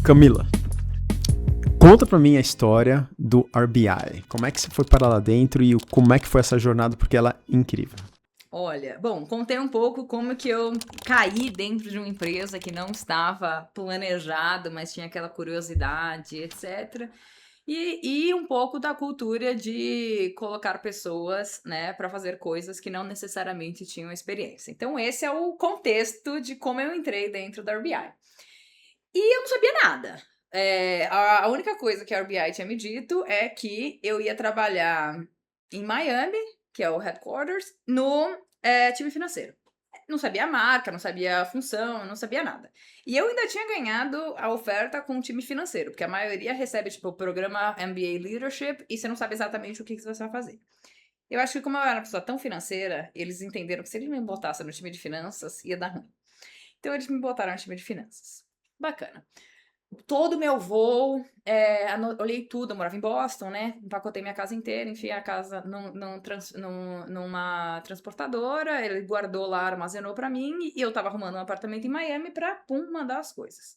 Camila, conta pra mim a história do RBI. Como é que você foi parar lá dentro e como é que foi essa jornada, porque ela é incrível. Olha, bom, contei um pouco como que eu caí dentro de uma empresa que não estava planejado, mas tinha aquela curiosidade, etc. E um pouco da cultura de colocar pessoas, né, para fazer coisas que não necessariamente tinham experiência. Então, esse é o contexto de como eu entrei dentro da RBI. E eu não sabia nada. A única coisa que a RBI tinha me dito é que eu ia trabalhar em Miami, que é o headquarters, no time financeiro. Não sabia a marca, não sabia a função, não sabia nada. E eu ainda tinha ganhado a oferta com o time financeiro, porque a maioria recebe, tipo, o programa MBA Leadership e você não sabe exatamente o que você vai fazer. Eu acho que como eu era uma pessoa tão financeira, eles entenderam que se eles me botassem no time de finanças, ia dar ruim. Então eles me botaram no time de finanças. Bacana. Todo o meu voo, olhei tudo, eu morava em Boston, né? Empacotei minha casa inteira, enfiei a casa numa transportadora, ele guardou lá, armazenou pra mim, e eu tava arrumando um apartamento em Miami pra, mandar as coisas.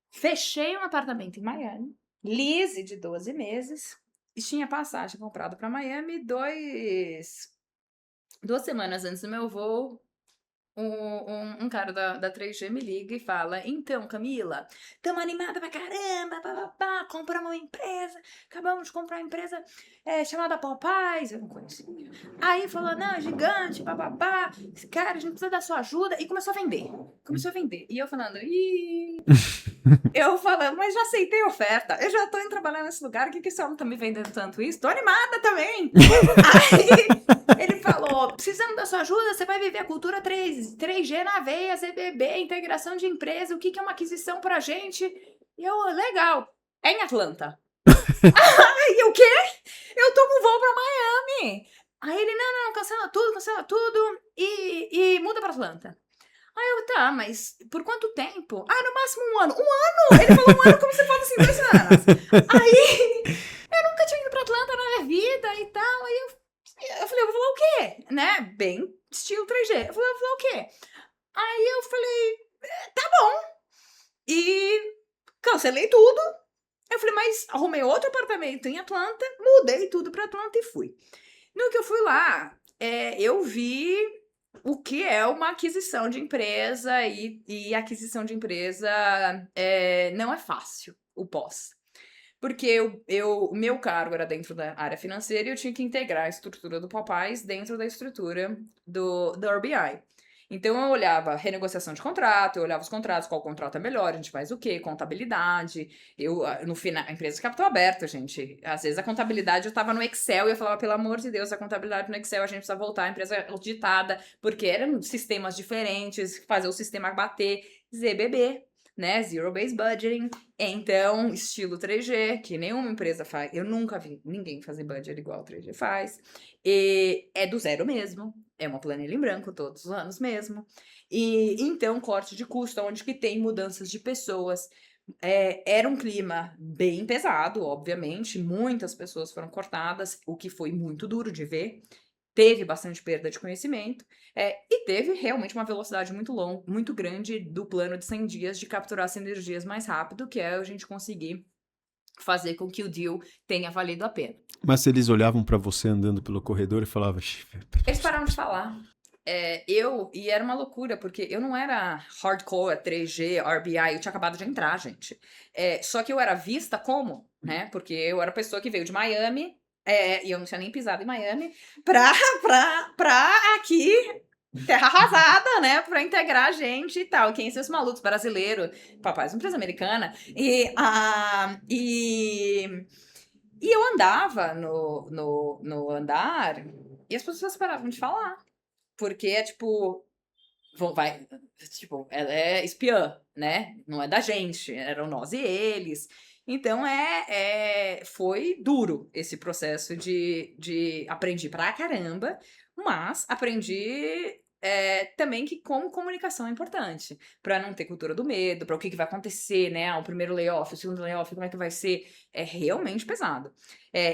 Fechei um apartamento em Miami, lease de 12 meses, e tinha passagem comprada pra Miami, 2 semanas antes do meu voo, um cara da 3G me liga e fala: Então, Camila, tamo animada pra caramba, papapá, compramos uma empresa, acabamos de comprar uma empresa chamada Popeyes, eu não conhecia. Aí falou: Não, é gigante, papapá, cara, a gente precisa da sua ajuda. E começou a vender. E eu falando: Ih. Eu falando, mas já aceitei a oferta, eu já tô indo trabalhar nesse lugar, o que esse homem tá me vendendo tanto isso? Tô animada também! Aí ele falou, precisando da sua ajuda, você vai viver a cultura 3G na veia, ZBB, integração de empresa, o que é uma aquisição pra gente? E eu, legal, é em Atlanta. Aí o quê? Eu tô com voo pra Miami! Aí ele, não, cancela tudo e muda pra Atlanta. Aí eu, tá, mas por quanto tempo? Ah, no máximo um ano. Um ano? Ele falou um ano como se fosse assim, 2 semanas. Aí, eu nunca tinha ido pra Atlanta na minha vida e tal. Aí eu falei, eu vou falar o quê? Né? Bem estilo 3G. Eu falei, eu vou falar o quê? Aí eu falei, tá bom. E cancelei tudo. Eu falei, mas arrumei outro apartamento em Atlanta, mudei tudo pra Atlanta e fui. No que eu fui lá, eu vi o que é uma aquisição de empresa e aquisição de empresa não é fácil, o pós. Porque o meu cargo era dentro da área financeira e eu tinha que integrar a estrutura do Popeyes dentro da estrutura do RBI. Então eu olhava renegociação de contrato, eu olhava os contratos, qual contrato é melhor, a gente faz o quê, contabilidade. No final, a empresa de capital aberto, gente. Às vezes a contabilidade eu tava no Excel e eu falava, pelo amor de Deus, a contabilidade no Excel, a gente precisa voltar, a empresa auditada, porque eram sistemas diferentes, fazer o sistema bater, ZBB, né, Zero Based Budgeting. Então, estilo 3G, que nenhuma empresa faz. Eu nunca vi ninguém fazer budget igual o 3G faz. E é do zero mesmo. É uma planilha em branco todos os anos mesmo. E então, corte de custo, onde que tem mudanças de pessoas. Era um clima bem pesado, obviamente. Muitas pessoas foram cortadas, o que foi muito duro de ver. Teve bastante perda de conhecimento e teve realmente uma velocidade muito grande do plano de 100 dias de capturar sinergias mais rápido, que é a gente conseguir fazer com que o deal tenha valido a pena. Mas se eles olhavam pra você andando pelo corredor e falavam... Eles pararam de falar. E era uma loucura, porque eu não era hardcore 3G, RBI, eu tinha acabado de entrar, gente. Só que eu era vista como, né? Porque eu era a pessoa que veio de Miami, e eu não tinha nem pisado em Miami, pra aqui, terra arrasada, né? Pra integrar a gente e tal. Quem são esses malucos brasileiros? Papai, é uma empresa americana. E eu andava no andar e as pessoas paravam de falar. Porque é tipo. Tipo, ela é espiã, né? Não é da gente, eram nós e eles. Então foi duro esse processo de aprendi pra caramba, mas aprendi também que como comunicação é importante, pra não ter cultura do medo, pra o que vai acontecer, né? O primeiro layoff, o segundo layoff, como é que vai ser? É realmente pesado.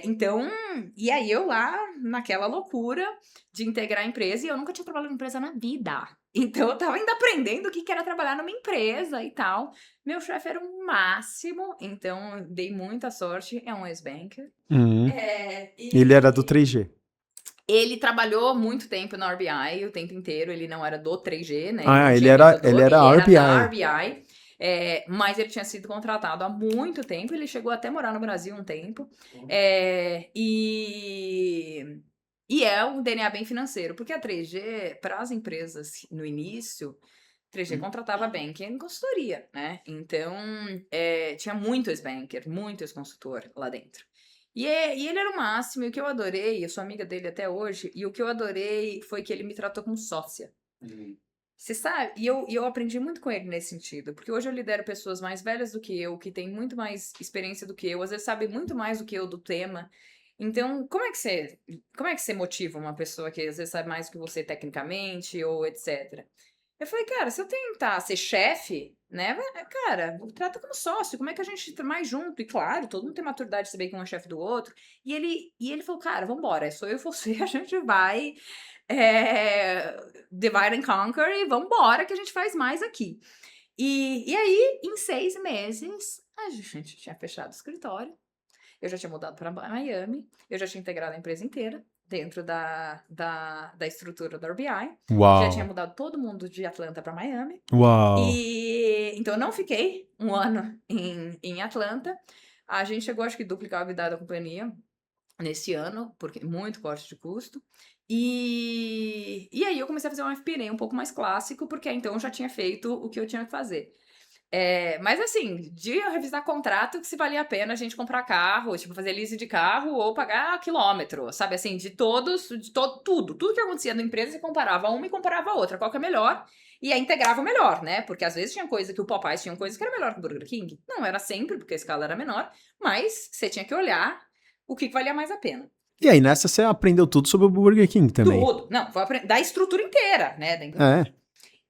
Então, e aí eu lá naquela loucura de integrar a empresa, e eu nunca tinha trabalhado em empresa na vida. Então, eu tava ainda aprendendo o que era trabalhar numa empresa e tal. Meu chefe era o máximo, então dei muita sorte. É um ex-banker. Ele era do 3G. Ele trabalhou muito tempo na RBI, o tempo inteiro. Ele não era do 3G, né? Ele era RBI. Da RBI. Mas ele tinha sido contratado há muito tempo. Ele chegou até a morar no Brasil um tempo. E é um DNA bem financeiro, porque a 3G, para as empresas no início, 3G contratava banker em consultoria, né? Então, tinha muito ex-banker, muito ex-consultor lá dentro. E ele era o máximo, e o que eu adorei, eu sou amiga dele até hoje, e o que eu adorei foi que ele me tratou como sócia. Você sabe? E eu aprendi muito com ele nesse sentido, porque hoje eu lidero pessoas mais velhas do que eu, que têm muito mais experiência do que eu, às vezes sabem muito mais do que eu do tema. Então, como é que você motiva uma pessoa que às vezes sabe mais do que você tecnicamente ou etc? Eu falei, cara, se eu tentar ser chefe, né, cara, trata como sócio, como é que a gente tá mais junto? E claro, todo mundo tem maturidade de saber que um é chefe do outro. E ele falou, cara, vambora, sou eu e você, a gente vai divide and conquer e vambora que a gente faz mais aqui. E aí, em 6 meses, a gente tinha fechado o escritório. Eu já tinha mudado para Miami, eu já tinha integrado a empresa inteira dentro da estrutura da RBI. Uau. Já tinha mudado todo mundo de Atlanta para Miami. Uau. Então eu não fiquei um ano em Atlanta. A gente chegou, acho que, duplicar a vida da companhia nesse ano, porque muito corte de custo. E aí eu comecei a fazer um FP&A um pouco mais clássico, porque então eu já tinha feito o que eu tinha que fazer. Mas assim, de revisar contrato, que se valia a pena a gente comprar carro, tipo, fazer lease de carro ou pagar quilômetro, sabe? Assim, tudo que acontecia na empresa, você comparava uma e comparava a outra, qual que é melhor, e aí integrava o melhor, né? Porque às vezes tinha coisa que o Popeyes tinha coisa que era melhor que o Burger King. Não era sempre, porque a escala era menor, mas você tinha que olhar o que valia mais a pena. E aí, nessa você aprendeu tudo sobre o Burger King também. Tudo. Não, vou aprender da estrutura inteira, né?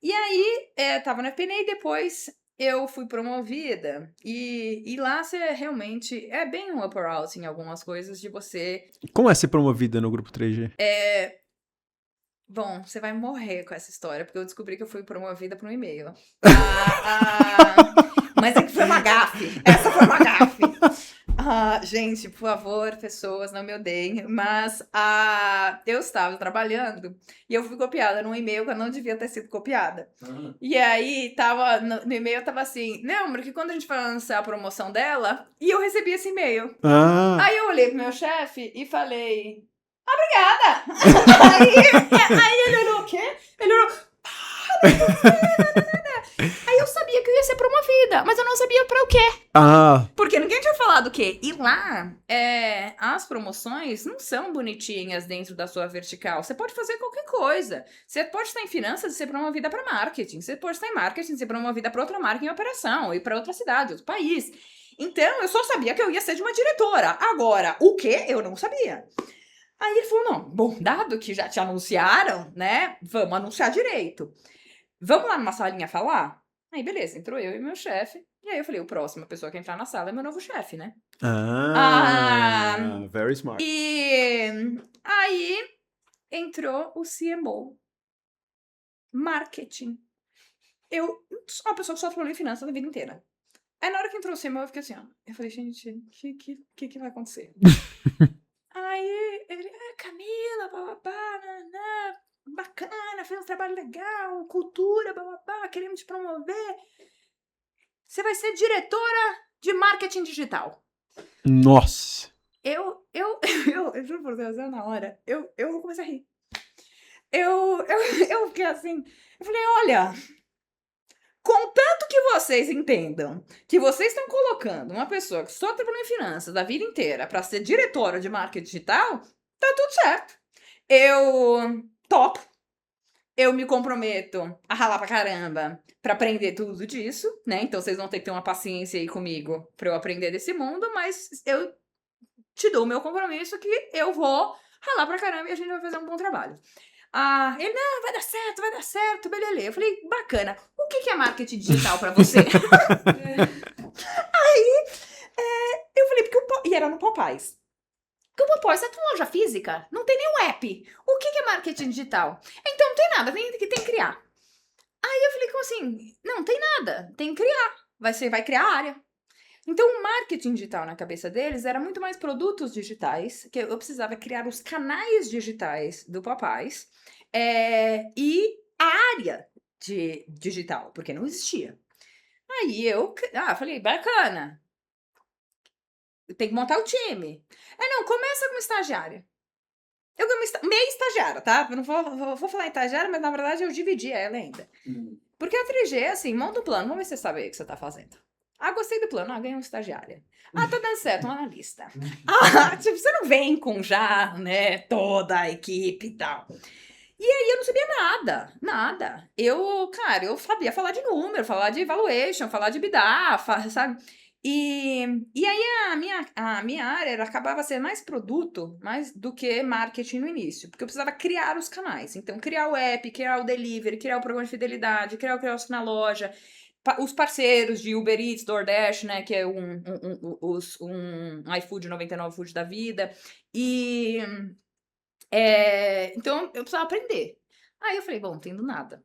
E aí, tava no FP&A e depois eu fui promovida. E lá você realmente é bem um upper out em algumas coisas de você... Como é ser promovida no Grupo 3G? Bom, você vai morrer com essa história, porque eu descobri que eu fui promovida por um e-mail. Mas é que foi uma gafe. Essa foi uma gafe. Gente, por favor, pessoas, não me odeiem, mas eu estava trabalhando e eu fui copiada num e-mail que eu não devia ter sido copiada. E aí, no e-mail tava assim, lembra que quando a gente vai lançar a promoção dela, e eu recebi esse e-mail. Aí eu olhei pro meu chefe e falei, obrigada! aí ele olhou o quê? Ele olhou, Aí eu sabia que eu ia ser promovida, mas eu não sabia pra o quê. Porque ninguém tinha falado o quê. E lá, as promoções não são bonitinhas dentro da sua vertical. Você pode fazer qualquer coisa. Você pode estar em finanças e ser promovida pra marketing. Você pode estar em marketing e ser promovida pra outra marca em operação, e pra outra cidade, outro país. Então, eu só sabia que eu ia ser de uma diretora. Agora, o quê? Eu não sabia. Aí ele falou, não, bom, dado que já te anunciaram, né, vamos anunciar direito. Vamos lá numa salinha falar? Aí, beleza, entrou eu e meu chefe. E aí eu falei, o próximo pessoa que entrar na sala é meu novo chefe, né? Very smart. E aí entrou o CMO. Marketing. Eu sou uma pessoa que só trabalhou em finanças a vida inteira. Aí na hora que entrou o CMO, eu fiquei assim, ó. Eu falei, gente, o que vai acontecer? Aí ele, Camila, bababá, bacana, fez um trabalho legal, cultura, bababá, queremos te promover. Você vai ser diretora de marketing digital. Nossa. Eu juro por Deus, na hora, eu comecei a rir. Eu fiquei assim, eu falei, olha, contanto que vocês entendam que vocês estão colocando uma pessoa que só trabalhou em finanças a vida inteira pra ser diretora de marketing digital, tá tudo certo. Eu topo. Eu me comprometo a ralar pra caramba pra aprender tudo disso, né? Então vocês vão ter que ter uma paciência aí comigo pra eu aprender desse mundo, mas eu te dou o meu compromisso que eu vou ralar pra caramba e a gente vai fazer um bom trabalho. Ele, não, vai dar certo, beleza. Eu falei, bacana. O que é marketing digital pra você? Aí, eu falei, e era no Popeyes. Porque o Popeyes é uma loja física, não tem nenhum app. O que é marketing digital? Então não tem nada, tem que criar. Eu falei, como assim? Não, tem nada, tem que criar. Você vai criar a área. Então, o marketing digital na cabeça deles era muito mais produtos digitais, que eu precisava criar os canais digitais do Papais e a área de digital, porque não existia. Aí eu falei, bacana, tem que montar o time. Não, começa como estagiária. Eu como meia estagiária, tá? Eu não vou falar em estagiária, mas na verdade eu dividi ela ainda. Porque a 3G, assim, monta um plano, vamos ver se você sabe o que você tá fazendo. Gostei do plano, ganhei uma estagiária. Tá dando certo, um analista. Tipo, você não vem com já, né, toda a equipe e tal. E aí eu não sabia nada. Eu sabia falar de número, falar de valuation, falar de EBITDA, sabe? E aí a minha área acabava sendo mais produto, mais do que marketing no início, porque eu precisava criar os canais. Então, criar o app, criar o delivery, criar o programa de fidelidade, criar o quiosque na loja, os parceiros de Uber Eats, DoorDash, né, que é um iFood 99 Food da vida. E então eu precisava aprender. Aí eu falei, bom, não entendo nada.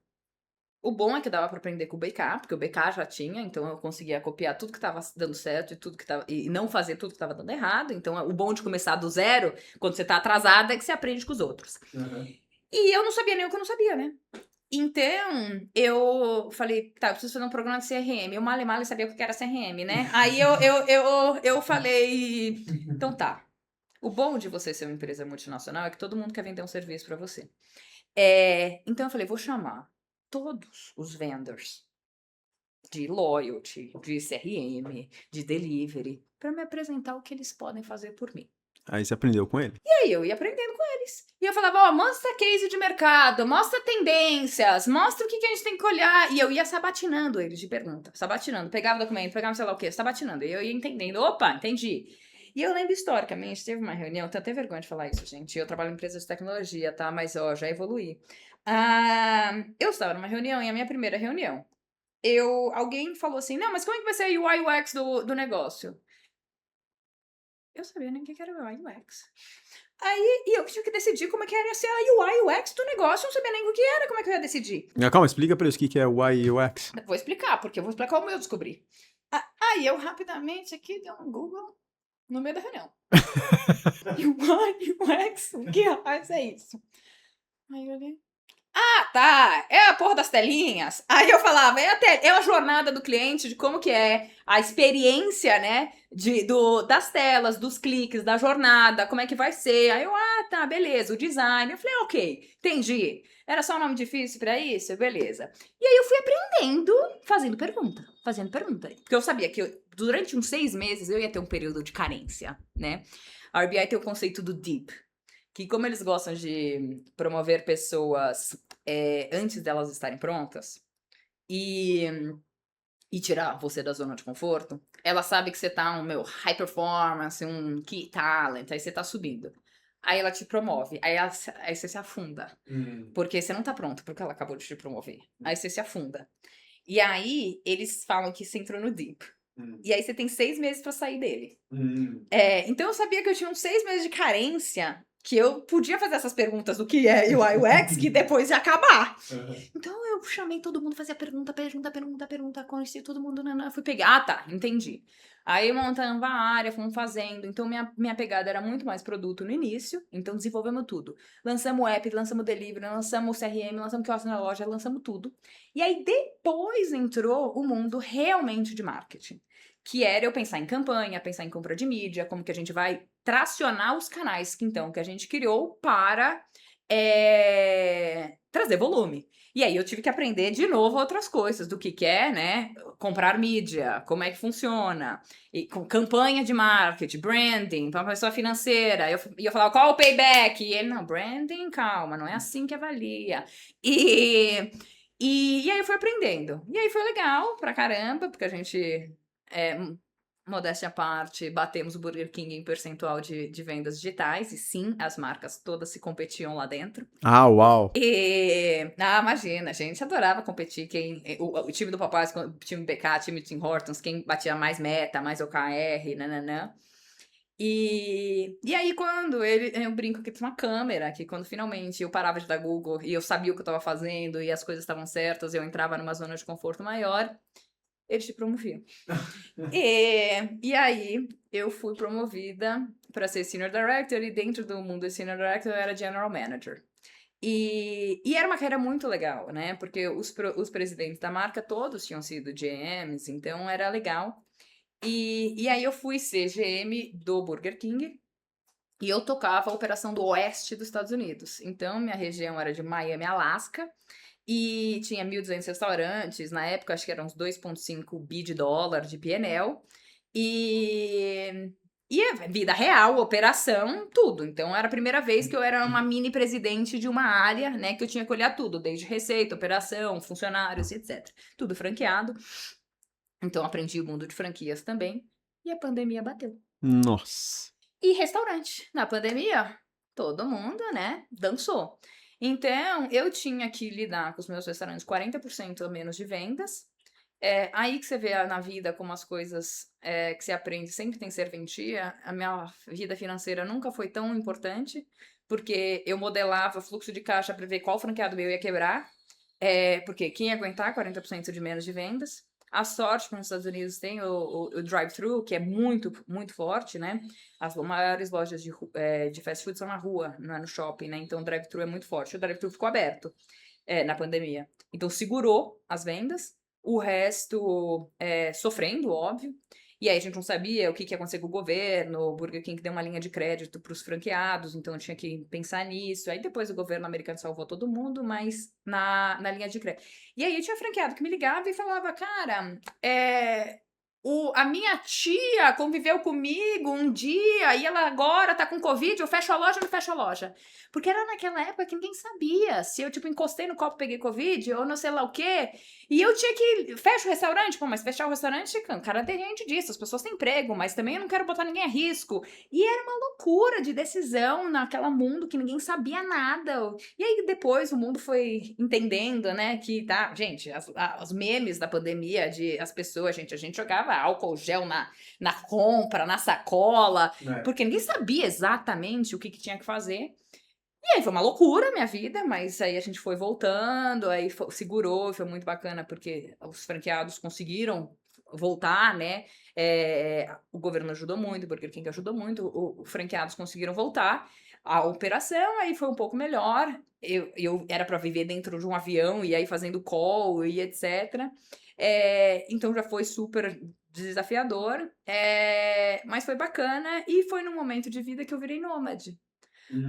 O bom é que dava pra aprender com o BK, porque o BK já tinha, então eu conseguia copiar tudo que tava dando certo e não fazer tudo que tava dando errado. Então, o bom de começar do zero, quando você tá atrasada, é que você aprende com os outros. E eu não sabia nem o que eu não sabia, né? Então, eu falei, tá, eu preciso fazer um programa de CRM. Eu mal e mal sabia o que era CRM, né? Aí eu falei, então tá. O bom de você ser uma empresa multinacional é que todo mundo quer vender um serviço pra você. Então eu falei, vou chamar todos os vendors de loyalty, de CRM, de delivery, para me apresentar o que eles podem fazer por mim. Aí você aprendeu com ele? E aí eu ia aprendendo com eles. E eu falava, mostra case de mercado, mostra tendências, mostra o que a gente tem que olhar. E eu ia sabatinando eles de pergunta, sabatinando. Pegava o documento, pegava sei lá o quê, sabatinando. E eu ia entendendo, opa, entendi. E eu lembro historicamente, teve uma reunião, tenho até vergonha de falar isso, gente. Eu trabalho em empresas de tecnologia, tá? Mas, já evoluí. Eu estava numa reunião, e a minha primeira reunião, alguém falou assim, não, mas como é que vai ser a UI UX do negócio? Eu sabia nem o que era UI UX. Aí, eu tive que decidir como é que era ser a UI UX do negócio, eu não sabia nem o que era, como é que eu ia decidir. Calma, explica pra eles o que é UI UX. Vou explicar, porque eu vou explicar como eu descobri. Aí eu rapidamente aqui dei um Google no meio da reunião. UI UX, o que rapaz é isso? Aí eu olhei. Tá, é a porra das telinhas. Aí eu falava, é a jornada do cliente, de como que é a experiência, né, das telas, dos cliques, da jornada, como é que vai ser. Aí eu, tá, beleza, o design. Eu falei, ok, entendi. Era só um nome difícil pra isso? Beleza. E aí eu fui aprendendo, fazendo pergunta. Porque eu sabia que durante uns 6 meses eu ia ter um período de carência, né. A RBI tem o conceito do deep, que como eles gostam de promover pessoas antes delas estarem prontas e tirar você da zona de conforto, ela sabe que você tá high performance, um key talent, aí você tá subindo. Aí ela te promove, aí você se afunda, porque você não tá pronto porque ela acabou de te promover. Aí você se afunda. E aí eles falam que você entrou no deep. E aí você tem 6 meses pra sair dele. Então eu sabia que eu tinha uns 6 meses de carência, que eu podia fazer essas perguntas do que é UI UX, que depois ia acabar. Então eu chamei todo mundo, fazia pergunta, conheci todo mundo, fui pegar, tá, entendi. Aí montamos a área, fomos fazendo, então minha pegada era muito mais produto no início, então desenvolvemos tudo. Lançamos o app, lançamos o delivery, lançamos o CRM, lançamos o quiosque na loja, lançamos tudo. E aí depois entrou o mundo realmente de marketing, que era eu pensar em campanha, pensar em compra de mídia, como que a gente vai tracionar os canais que a gente criou para trazer volume. E aí eu tive que aprender de novo outras coisas, do que é, né, comprar mídia, como é que funciona, e com campanha de marketing, branding, para uma pessoa financeira. E eu falava, qual o payback? E ele, não, branding, calma, não é assim que avalia. E aí eu fui aprendendo. E aí foi legal pra caramba, porque a gente, modéstia à parte, batemos o Burger King em percentual de vendas digitais. E sim, as marcas todas se competiam lá dentro. Uau! Imagina, a gente adorava competir. O time do Papai, o time BK, o time Tim Hortons, quem batia mais meta, mais OKR, nananã. E aí, quando eu brinco que tinha uma câmera, que quando finalmente eu parava de dar Google e eu sabia o que eu estava fazendo e as coisas estavam certas, eu entrava numa zona de conforto maior, eles te promoviam. E aí, eu fui promovida para ser Senior Director, e dentro do mundo de Senior Director eu era General Manager. E era uma carreira muito legal, né? Porque os presidentes da marca todos tinham sido GMs, então era legal. E aí eu fui ser GM do Burger King e eu tocava a operação do oeste dos Estados Unidos. Então, minha região era de Miami, Alasca, e tinha 1.200 restaurantes. Na época, acho que eram uns 2,5 bi de dólar de P&L. E é vida real, operação, tudo. Então, era a primeira vez que eu era uma mini presidente de uma área, né? Que eu tinha que olhar tudo, desde receita, operação, funcionários, etc. Tudo franqueado. Então, aprendi o mundo de franquias também. E a pandemia bateu. Nossa. E restaurante. Na pandemia, todo mundo, né, dançou. Então, eu tinha que lidar com os meus restaurantes 40% a menos de vendas. Aí que você vê na vida como as coisas que se aprende sempre tem serventia. A minha vida financeira nunca foi tão importante, porque eu modelava fluxo de caixa para ver qual franqueado meu ia quebrar. Porque quem ia aguentar 40% de menos de vendas? A sorte que nos Estados Unidos tem o drive-thru, que é muito, muito forte, né? As maiores lojas de fast food são na rua, não é no shopping, né? Então o drive-thru é muito forte. O drive-thru ficou aberto na pandemia. Então segurou as vendas, o resto sofrendo, óbvio. E aí a gente não sabia o que ia acontecer com o governo, o Burger King deu uma linha de crédito para os franqueados, então eu tinha que pensar nisso. Aí depois o governo americano salvou todo mundo, mas na linha de crédito. E aí eu tinha franqueado que me ligava e falava, cara, a minha tia conviveu comigo um dia e ela agora tá com Covid, eu fecho a loja ou não fecho a loja? Porque era naquela época que ninguém sabia se eu, encostei no copo e peguei Covid ou não sei lá o quê. E eu tinha que... Fecha o restaurante? Pô, mas fechar o restaurante, cara, tem gente disso. As pessoas têm emprego, mas também eu não quero botar ninguém a risco. E era uma loucura de decisão naquela mundo que ninguém sabia nada. E aí depois o mundo foi entendendo, né, que tá... Gente, os memes da pandemia de as pessoas, a gente jogava álcool gel na compra, na sacola, porque ninguém sabia exatamente o que tinha que fazer. E aí foi uma loucura a minha vida, mas aí a gente foi voltando, aí segurou, foi muito bacana, porque os franqueados conseguiram voltar, né? O governo ajudou muito, o Burger King ajudou muito, os franqueados conseguiram voltar. A operação aí foi um pouco melhor. Eu era para viver dentro de um avião e aí fazendo call e etc. Então já foi super desafiador, mas foi bacana e foi num momento de vida que eu virei nômade.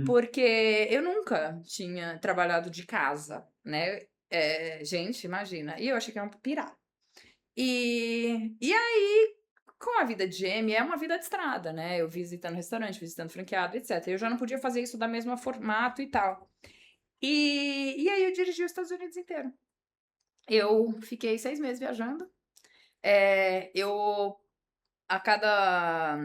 Porque eu nunca tinha trabalhado de casa, né? Gente, imagina. E eu achei que era um pirar. E aí, com a vida de GM, é uma vida de estrada, né? Eu visitando restaurante, visitando franqueado, etc. Eu já não podia fazer isso da mesma formato e tal. E aí eu dirigi os Estados Unidos inteiro. Eu fiquei 6 meses viajando. Eu, a cada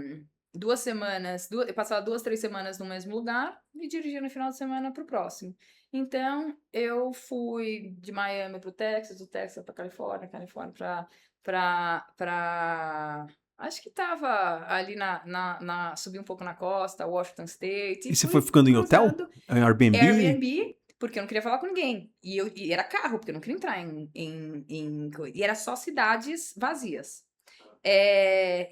2 semanas, eu passava 2, 3 semanas no mesmo lugar e dirigia no final de semana pro próximo. Então, eu fui de Miami pro Texas, do Texas pra Califórnia, pra acho que tava ali subi um pouco na costa, Washington State. E você foi ficando em hotel? Em Airbnb? Airbnb, porque eu não queria falar com ninguém. E era carro, porque eu não queria entrar e era só cidades vazias.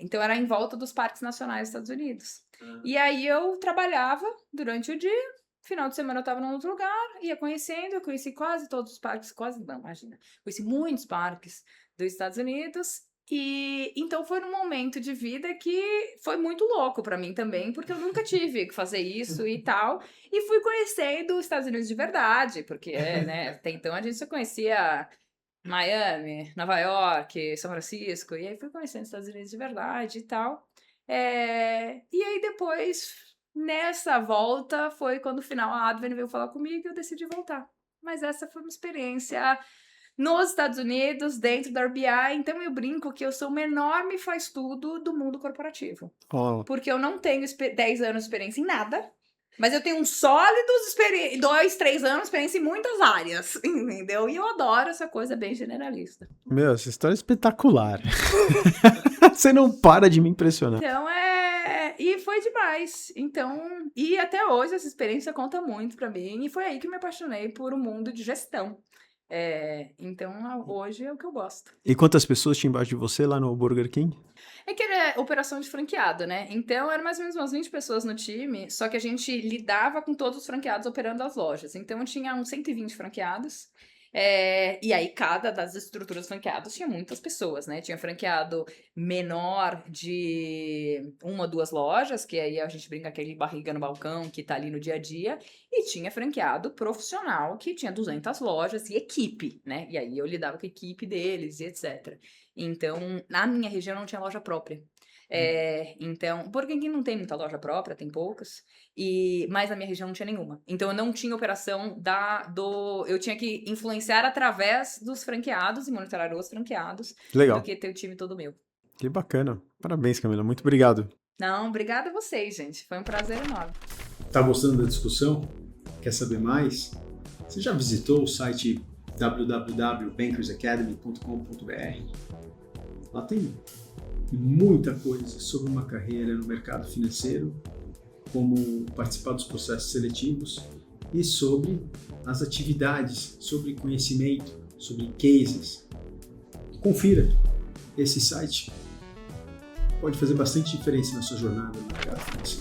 Então era em volta dos parques nacionais dos Estados Unidos. E aí eu trabalhava durante o dia, final de semana eu tava num outro lugar, ia conhecendo, eu conheci quase todos os parques, quase não, imagina. Conheci muitos parques dos Estados Unidos. E então foi num momento de vida que foi muito louco pra mim também, porque eu nunca tive que fazer isso e tal. E fui conhecendo os Estados Unidos de verdade, porque, né, até então a gente só conhecia Miami, Nova York, São Francisco, e aí fui conhecendo os Estados Unidos de verdade e tal. E aí depois, nessa volta, foi quando no final a Advent veio falar comigo e eu decidi voltar. Mas essa foi uma experiência nos Estados Unidos, dentro da RBI, então eu brinco que eu sou uma enorme faz-tudo do mundo corporativo. Porque eu não tenho 10 anos de experiência em nada, mas eu tenho uns sólidos 2, 3 anos de experiência em muitas áreas, entendeu? E eu adoro essa coisa bem generalista. Meu, essa história é espetacular. Você não para de me impressionar. Então E foi demais. Então, e até hoje essa experiência conta muito pra mim. E foi aí que eu me apaixonei por o mundo de gestão. Então, hoje é o que eu gosto. E quantas pessoas tinha embaixo de você lá no Burger King? É que era operação de franqueado, né? Então, eram mais ou menos umas 20 pessoas no time, só que a gente lidava com todos os franqueados operando as lojas. Então, eu tinha uns 120 franqueados. E aí, cada das estruturas franqueadas tinha muitas pessoas, né? Tinha franqueado menor de 1 ou 2 lojas, que aí a gente brinca aquele barriga no balcão que tá ali no dia a dia. E tinha franqueado profissional, que tinha 200 lojas e equipe, né? E aí eu lidava com a equipe deles e etc. Então, na minha região não tinha loja própria. Então, porque aqui não tem muita loja própria, tem poucas, mas na minha região não tinha nenhuma. Então, eu não tinha operação eu tinha que influenciar através dos franqueados e monitorar os franqueados, Legal. do que ter o time todo meu. Que bacana. Parabéns, Camila. Muito obrigado. Não, obrigada a vocês, gente. Foi um prazer enorme. Tá gostando da discussão? Quer saber mais? Você já visitou o site www.bankersacademy.com.br? Lá tem muita coisa sobre uma carreira no mercado financeiro, como participar dos processos seletivos e sobre as atividades, sobre conhecimento, sobre cases. Confira esse site. Pode fazer bastante diferença na sua jornada no mercado financeiro.